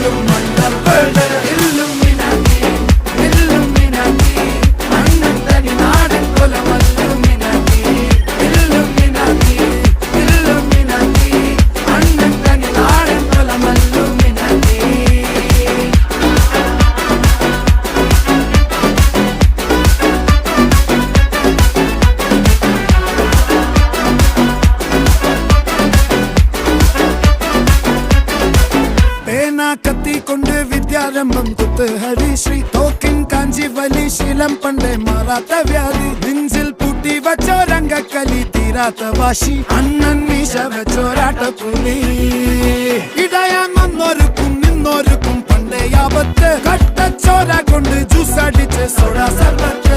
പോലും മണ്ടപ്പേട് Illuminati Illuminati അണ്ണൻ തനി നാടൻ കൊലമല്ലുമിനാറ്റി ഇല്ലുമിനാറ്റി ഇല്ലുമിനാറ്റി അണ്ണൻ തനി നാടൻ കൊലമല്ലുമിനാറ്റി. കത്തി കൊണ്ട് വിദ്യാരംഭം കുത്ത് ഹരിശ്രീ തോക്കിൻ കാഞ്ചി വലി ശീലം പണ്ടേ മാറാത്ത വ്യാധി നെഞ്ചിൽ പൂട്ടി വച്ചോരംഗക്കലി തീരാത്ത വാശി അണ്ണൻ മീശ വെച്ചോരാട്ട പുലി ഇടയാൻ വന്നോർക്കും നിന്നോർക്കും പണ്ടേ ആപത്ത് കട്ടച്ചോര കൊണ്ട് ജ്യൂസ് അടിച്ച് സോഡ സർബത്ത്